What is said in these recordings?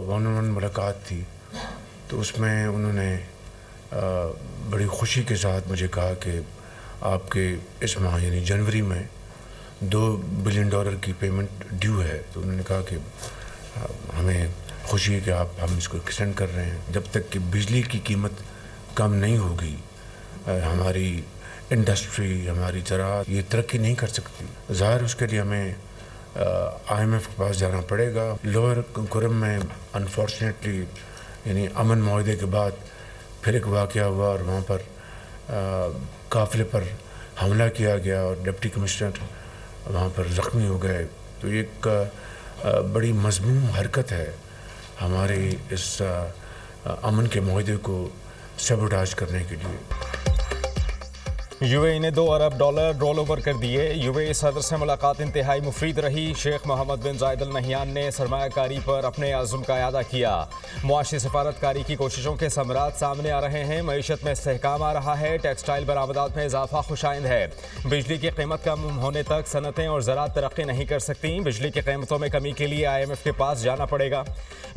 One on one मुलाकात थी, तो उसमें उन्होंने बड़ी खुशी के साथ मुझे कहा कि आपके इस माह यानी जनवरी में $2 बिलियन की पेमेंट ड्यू है। तो उन्होंने कहा कि हमें खुशी है कि हम इसको एक्सटेंड कर रहे हैं। जब तक कि बिजली की कीमत कम नहीं होगी, हमारी इंडस्ट्री, हमारी ज़राअत ये तरक्की नहीं कर सकती। ज़ाहिर उसके लिए हमें IMF के पास जाना पड़ेगा। लोअर कुरम में अनफॉर्चुनेटली यानी अमन मुआहदे के बाद फिर एक वाक़या हुआ और वहाँ पर काफ़िले पर हमला किया गया और डिप्टी कमिश्नर वहाँ पर ज़ख्मी हो गए। तो ये एक बड़ी मज़मूम हरकत है हमारे इस अमन के मुआहदे को सबोटाज करने के लिए। यूएई ने $2 अरब रोल ओवर कर दिए। यूएई सदर से मुलाकात इंतहाई मुफीद रही। शेख मोहम्मद बिन जायद अल नहयान ने सरमायाकारी पर अपने आज़म का इआदा किया। मुआशी सफारतकारी की कोशिशों के समरात सामने आ रहे हैं। मईशत में इस्तेहकाम आ रहा है। टेक्सटाइल बरामदात में इजाफा खुशाइंद है। बिजली की कीमत कम होने तक सनतें और ज़राअत तरक्की नहीं कर सकती। बिजली की कीमतों में कमी के लिए IMF के पास जाना पड़ेगा।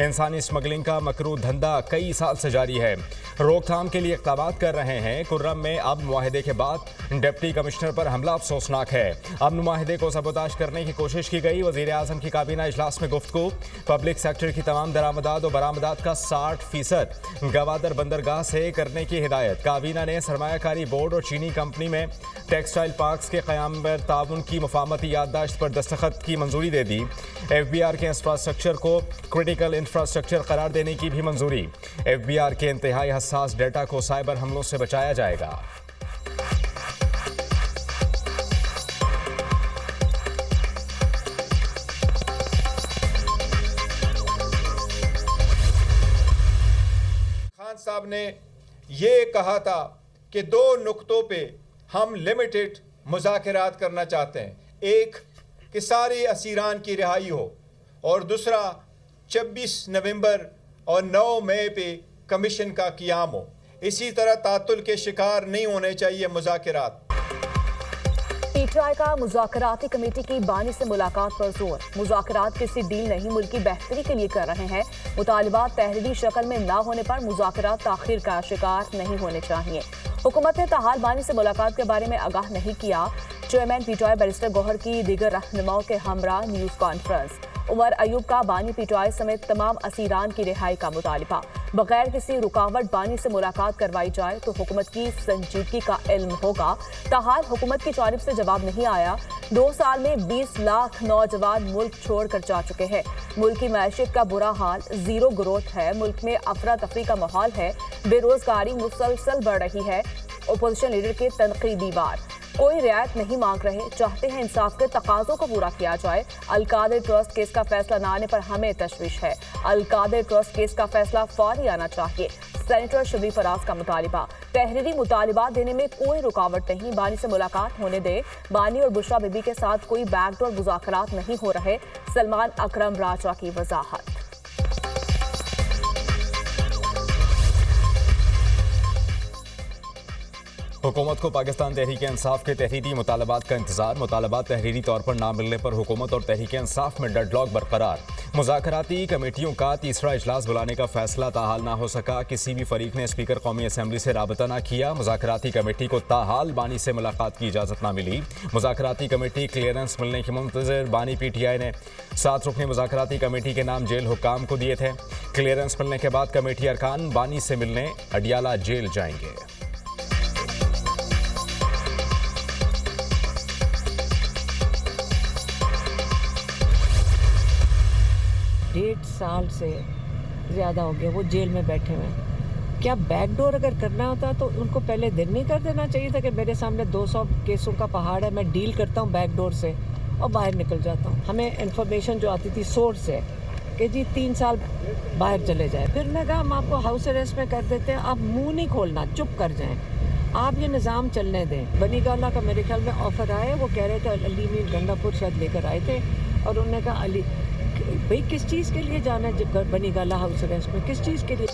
इंसानी स्मगलिंग का मकरू धंधा कई साल से जारी है। रोकथाम के लिए इक़दाम कर रहे हैं। कुर्रम में अब मुआहदे के बाद डिप्टी कमिश्नर पर हमला अफसोसनाक है। अमन मुआहदे को सबोताश करने की कोशिश की गई। वज़ीर आज़म की काबीना इजलास में गुफ्तगू। पब्लिक सेक्टर की तमाम दरामदात और बरामदात का 60% गवादर बंदरगाह से करने की हिदायत। काबीना ने सरमायाकारी बोर्ड और चीनी कंपनी में टेक्सटाइल पार्क्स के क़याम पर ताउन की मुफाहमती याददाश्त पर दस्तखत की मंजूरी दे दी। FBR के इंफ्रास्ट्रक्चर को क्रिटिकल इंफ्रास्ट्रक्चर करार देने की भी मंजूरी। FBR के इंतहाई हसास डेटा को साइबर हमलों से बचाया जाएगा। साहब ने ये कहा था कि 2 नुक्तों पे हम लिमिटेड मुज़ाकरात करना चाहते हैं। एक कि सारे असीरान की रिहाई हो और दूसरा 26 नवंबर और 9 मई पे कमीशन का क़याम हो। इसी तरह तातुल के शिकार नहीं होने चाहिए मुज़ाकरात। PTI का मुज़ाकराती कमेटी की बानी से मुलाकात पर जोर। मुज़ाकरात किसी डील नहीं, मुल्की बेहतरी के लिए कर रहे हैं। मुतालिबात तहरीरी शक्ल में ना होने पर मुज़ाकरात ताख़ीर का शिकार नहीं होने चाहिए। हुकूमत ने ताहाल बानी से मुलाकात के बारे में आगाह नहीं किया। चेयरमैन PTI बैरिस्टर गौहर की दीगर रहनुमाओं के हमरा न्यूज़ कॉन्फ्रेंस। उमर अयूब का बानी PTI समेत तमाम असीरान की रिहाई का मुतालिबा। बगैर किसी रुकावट बानी से मुलाकात करवाई जाए तो हुकूमत की संजीदगी का इल्म होगा। ताहाल हुकूमत की जानिब से जवाब नहीं आया। 2 साल में 20 लाख नौजवान मुल्क छोड़ कर जा चुके हैं। मुल्क की मैशियत का बुरा हाल, ज़ीरो ग्रोथ है। मुल्क में अफरा तफरी का माहौल है। बेरोजगारी मुसलसल बढ़ रही है। अपोजिशन लीडर के तनकीदी वार। कोई रियायत नहीं मांग रहे, चाहते हैं इंसाफ के तकाजों को पूरा किया जाए। अलकादर ट्रस्ट केस का फैसला न आने पर हमें तशवीश है। अलकादर ट्रस्ट केस का फैसला फौरी आना चाहिए। सेनेटर शबीर फराज का मुतालिबा। तहरीरी मुतालिबात देने में कोई रुकावट नहीं, बानी से मुलाकात होने दे। बानी और बुशरा बीबी के साथ कोई बैकडोर मुज़ाकरात नहीं हो रहे। सलमान अकरम राजा की वजाहत। हुकूमत को पाकिस्तान तहरीक इंसाफ के तहरीरी मुतालबात का इंतजार। मुतालबात तहरीरी तौर पर ना मिलने पर हुकूमत और तहरीक इंसाफ में डेडलॉक बरकरार। मुज़ाकराती कमेटियों का तीसरा इजलास बुलाने का फैसला ताहाल ना हो सका। किसी भी फरीक ने स्पीकर कौमी असम्बली से राबता ना किया। मुज़ाकराती कमेटी को ताहाल बानी से मुलाकात की इजाज़त ना मिली। मुज़ाकराती कमेटी क्लियरेंस मिलने की मुंतज़िर। बानी PTI ने 7 रुकनी मुज़ाकराती कमेटी के नाम जेल हुक्काम को दिए थे। क्लियरेंस मिलने के बाद कमेटी अरकान बानी से मिलने अडियाला जेल जाएंगे। 1.5 साल से ज़्यादा हो गया वो जेल में बैठे हुए हैं। क्या बैकडोर अगर करना होता तो उनको पहले दिन नहीं कर देना चाहिए था कि मेरे सामने 200 केसों का पहाड़ है, मैं डील करता हूँ बैकडोर से और बाहर निकल जाता हूँ। हमें इन्फॉर्मेशन जो आती थी सोर्स से कि जी 3 साल बाहर चले जाए। फिर मैं कहा हम आपको हाउस अरेस्ट में कर देते हैं, आप मुँह नहीं खोलना, चुप कर जाएँ, आप ये निज़ाम चलने दें। बनी गाला का मेरे ख्याल में ऑफ़र आया, वो कह रहे थे अली मीर गंडापुर शायद लेकर आए थे और उन्होंने कहा अली भाई किस चीज़ के लिए जाना है बनी गाला हाउस अरेस्ट में, किस चीज़ के लिए।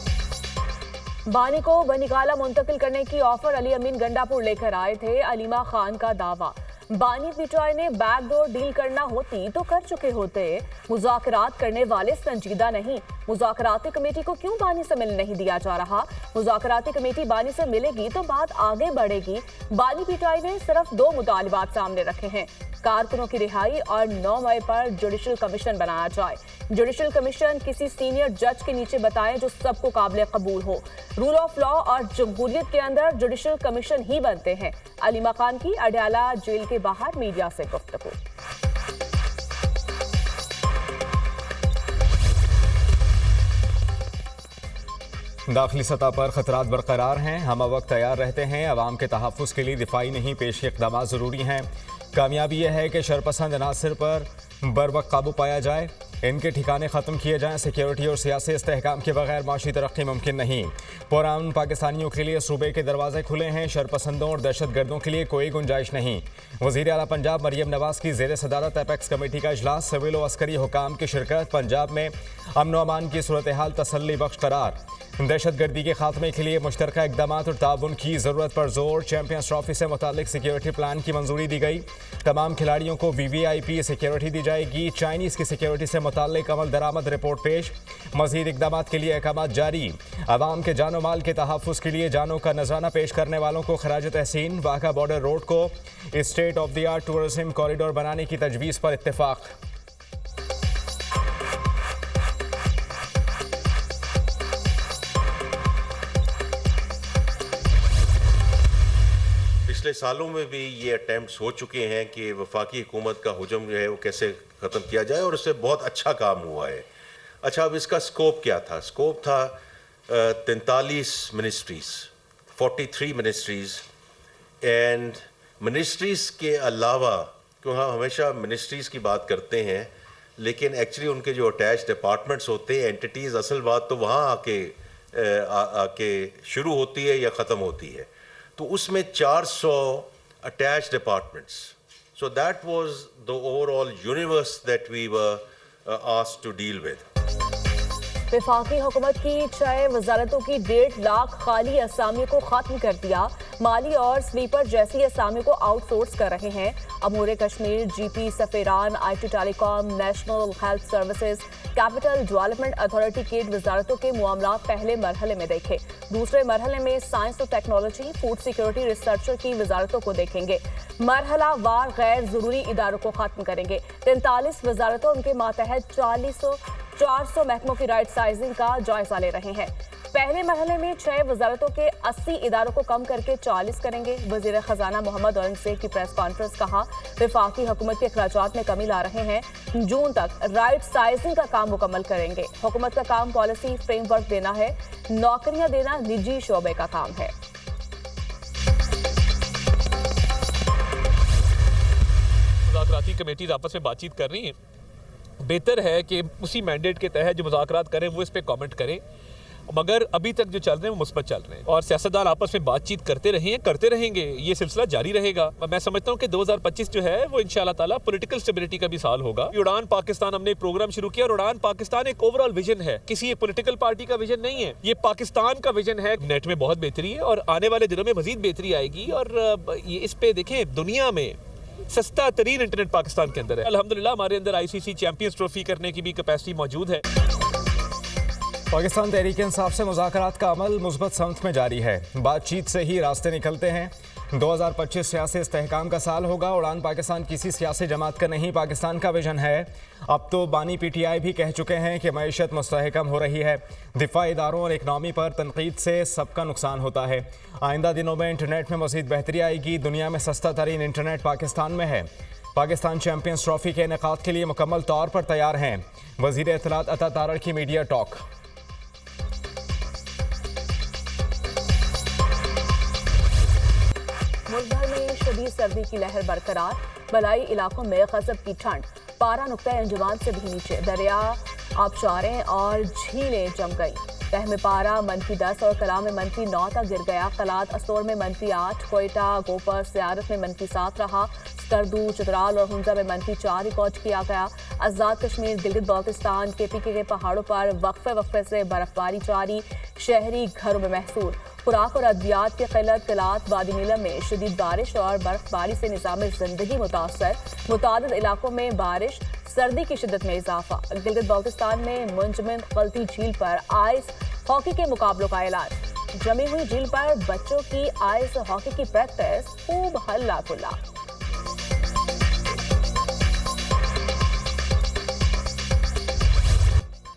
बानी को बनीगाला मुंतकिल करने की ऑफर अली अमीन गंडापुर लेकर आए थे। अलीमा खान का दावा, बानी पीटीआई ने बैकडोर डील करना होती तो कर चुके होते। मुज़ाकरात करने वाले संजीदा नहीं। मुज़ाकराती कमेटी को क्यों बानी से मिलने नहीं दिया जा रहा? मुज़ाकराती कमेटी बानी से मिलेगी तो बात आगे बढ़ेगी। बानी पीटीआई ने सिर्फ 2 मुतालिबात सामने रखे हैं, कारकुनों की रिहाई और 9 मई पर जुडिशल कमीशन बनाया जाए। जुडिशल कमीशन किसी सीनियर जज के नीचे बताएं जो सबको काबिल कबूल हो। रूल ऑफ लॉ और जमहूरियत के अंदर जुडिशल कमीशन ही बनते हैं। अलीमा खान की अडयाला जेल के बाहर मीडिया से गुफ्तगू। दाखिली सतह पर खतरात बरकरार हैं। हम वक्त तैयार रहते हैं। अवाम के तहफ़्फ़ुज़ के लिए दिफाई नहीं पेशी इक़दाम ज़रूरी हैं। कामयाबी यह है कि शरपसंद अनासर पर बरवक्त काबू पाया जाए, इनके ठिकाने ख़त्म किए जाएँ। सिक्योरिटी और सियासी इस्तेहकाम के बगैर माशी तरक्की मुमकिन नहीं। पुरान पाकिस्तानियों के लिए सूबे के दरवाजे खुले हैं। शरपसंदों और दहशत गर्दों के लिए कोई गुंजाइश नहीं। वज़ीर आला पंजाब मरियम नवाज़ की ज़ेर सदारत एपेक्स कमेटी का इजलास। सिविल और अस्करी हुकाम की शिरकत। पंजाब में अमन व अमान की सूरत हाल तसल्ली बख्श करार। दहशत गर्दी के खात्मे के लिए मुश्तरका इक़दाम और ताउन की ज़रूरत पर जोर। चैंपियंस ट्रॉफी से मुतालिक सिक्योरिटी प्लान की मंजूरी दी गई। तमाम खिलाड़ियों को VVIP सिक्योरिटी दी जाएगी। चाइनीज़ की सिक्योरिटी से मुतालिक अमल दरामद रिपोर्ट पेश। मज़ीद इक़दाम के लिए अहकाम जारी। आवाम के जानो माल के तहफ़्फ़ुज़ के लिए जानों का नजराना पेश करने वालों को खराज तहसीन। वाघा बॉर्डर रोड को state of the art tourism corridor बनाने की तजवीज़ पर इत्तेफाक। पिछले सालों में भी ये अटैम्प्ट्स हो चुके हैं कि वफाकी हुकूमत का हुजम जो है वो कैसे ख़त्म किया जाए, और उससे बहुत अच्छा काम हुआ है। अच्छा, अब इसका स्कोप क्या था? स्कोप था 43 मिनिस्ट्रीज़, 43 मिनिस्ट्रीज़ एंड मिनिस्ट्रीज़ के अलावा, क्योंकि हम हमेशा मिनिस्ट्रीज़ की बात करते हैं लेकिन एक्चुअली उनके जो अटैच डिपार्टमेंट्स होते हैं, एंटिटीज़, असल बात तो वहाँ आके शुरू होती है या ख़त्म होती है। तो उसमें 400 attach departments. So that was the overall universe that we were asked to deal with. वफाकी हुकूमत की 6 वजारतों की 1.5 लाख खाली असामियों को खत्म कर दिया। माली और स्वीपर जैसी असामियों को आउटसोर्स कर रहे हैं। अमूर कश्मीर, GP, सफेरान, IT telecom, national health services, capital development authority की वजारतों के मामलात पहले मरहले में देखे। दूसरे मरहले में साइंस और टेक्नोलॉजी, फूड सिक्योरिटी रिसर्चर की वजारतों को देखेंगे। मरहला वार गैर जरूरी इदारों को खत्म करेंगे। 43 वजारतों उनके मातहत 400 महकमों की राइट साइजिंग का जायजा ले रहे हैं। पहले मरहले में 6 वजारतों के 80 इदारों को कम करके 40 करेंगे। वजीर खजाना मोहम्मद औरंगजेब की प्रेस कॉन्फ्रेंस। कहा, वफाकी हुकूमत के अखराजात में कमी ला रहे हैं। जून तक राइट साइजिंग का काम मुकम्मल करेंगे। हुकूमत का काम पॉलिसी फ्रेमवर्क देना है, नौकरियां देना निजी शोबे का काम है। मुज़ाकराती कमेटीज आपस में बातचीत कर रही हैं। बेहतर है कि उसी मैंडेट के तहत जो मुज़ाकरात करें वो इस पे कमेंट करें, मगर अभी तक जो चल रहे हैं वो मुस्बत चल रहे हैं और सियासतदान आपस में बातचीत करते रहे हैं, करते रहेंगे। ये सिलसिला जारी रहेगा। मैं समझता हूँ कि 2025 जो है वो इंशाअल्लाह ताला पॉलिटिकल स्टेबिलिटी का भी साल होगा। उड़ान पाकिस्तान हमने एक प्रोग्राम शुरू किया और उड़ान पाकिस्तान एक ओवरऑल विजन है, किसी एक पॉलिटिकल पार्टी का विजन नहीं है। ये पाकिस्तान का विजन है। नेट में बहुत बेहतरी है और आने वाले दिनों में मजीद बेहतरी आएगी। और ये इस पे देखें, दुनिया में सस्ता तरीन इंटरनेट पाकिस्तान के अंदर है। अल्हम्दुलिल्लाह हमारे अंदर ICC चैंपियंस ट्रॉफी करने की भी कैपेसिटी मौजूद है। पाकिस्तान तहरीक इंसाफ से मुज़ाकरात का अमल मुस्बत समत में जारी है। बातचीत से ही रास्ते निकलते हैं। 2025 सियासी इस्तेहकाम का साल होगा। उड़ान पाकिस्तान किसी सियासी जमात का नहीं, पाकिस्तान का विजन है। अब तो बानी PTI भी कह चुके हैं कि मईशत मुस्तहकम हो रही है। दिफाई इदारों और इकनॉमी पर तनकीद से सबका नुकसान होता है। आइंदा दिनों में इंटरनेट में मज़ीद बेहतरी आएगी। दुनिया में सस्ता तरीन इंटरनेट पाकिस्तान में है। पाकिस्तान चैंपियंस ट्रॉफी के इनेकाद के लिए मुकम्मल तौर पर तैयार हैं। वज़ीर इत्तलात अता तारड़ की मीडिया टॉक। मुल्क भर में शदीद सर्दी की लहर बरकरार। बलाई इलाकों में गजब की ठंड। पारा नुक्ता अंजुमान से भी नीचे। दरिया, आबशारें और झीलें जम गई। तह में पारा -10 और कलाम में -9 तक गिर गया। कलात असोर में -8, कोयटा, गोपर, सियारत में -7 रहा। स्कर्दू, चित्राल और हुंजा में -4 रिकॉर्ड किया गया। आज़ाद कश्मीर, गिलगित बाल्टिस्तान, KPK के पहाड़ों पर वक्फे से बर्फबारी जारी। शहरी घरों में महसूर। खुराक और अद्वियात की किल्लत, कलात, वादी नीलम में शदीद बारिश और बर्फबारी से निज़ाम ज़िंदगी मुतासर। मुतादिद इलाकों में बारिश, सर्दी की शिद्दत में इजाफा। गिलगित बाल्टिस्तान में मुंजमद गलती झील पर आइस हॉकी के मुकाबलों का ऐलान। जमी हुई झील पर बच्चों की आइस हॉकी की प्रैक्टिस, खूब हल्ला गुल्ला।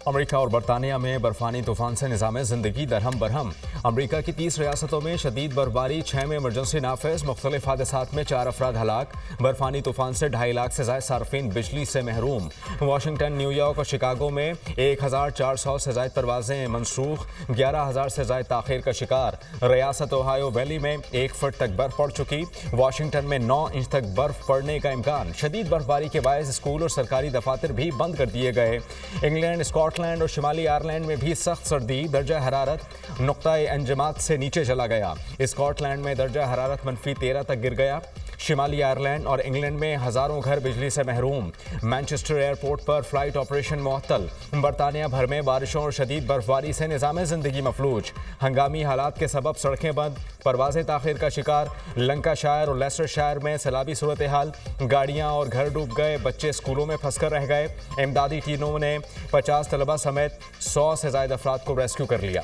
अमेरिका और बरतानिया में बर्फानी तूफान से निज़ाम ज़िंदगी दरहम बरहम। अमेरिका की 30 रियासतों में शदीद बर्फबारी, 6 में इमरजेंसी नाफिज। मुख्तलिफ हादसात में 4 अफराद हलाक। बर्फानी तूफान से 2.5 लाख से ज़ायद सार्फिन बिजली से महरूम। वाशिंगटन, न्यूयॉर्क और शिकागो में 1400 से ज़ायद परवाजें मनसूख। 11,000 से ज़ायद ताख़ीर का शिकार। रियासत ओहायो वैली में 1 फुट तक बर्फ पड़ चुकी। वाशिंगटन में 9 इंच तक बर्फ पड़ने का इम्कान। शदीद बर्फबारी के बायस स्कूल और सरकारी दफातर भी बंद कर दिए गए। इंग्लैंड, स्कॉटलैंड और शिमाली आयरलैंड में भी सख्त सर्दी। दर्जा हरारत नुक्ता अंजमात से नीचे चला गया। स्कॉटलैंड में दर्जा हरारत -13 तक गिर गया। शिमाली आयरलैंड और इंग्लैंड में हजारों घर बिजली से महरूम। मैनचेस्टर एयरपोर्ट पर फ्लाइट ऑपरेशन मुअत्तल। बरतानिया भर में बारिशों और शदीद बर्फबारी से निज़ाम ज़िंदगी मफलूज। हंगामी हालात के सबब सड़कें बंद, परवाज़ें ताख़ीर का शिकार। लंकाशायर और लेस्टरशायर में सैलाबी सूरत हाल। गाड़ियाँ और घर डूब गए, बच्चे स्कूलों में फंसकर रह गए। इमदादी टीमों ने 50 तलबा समेत 100 से ज़ायद अफराद को रेस्क्यू कर लिया।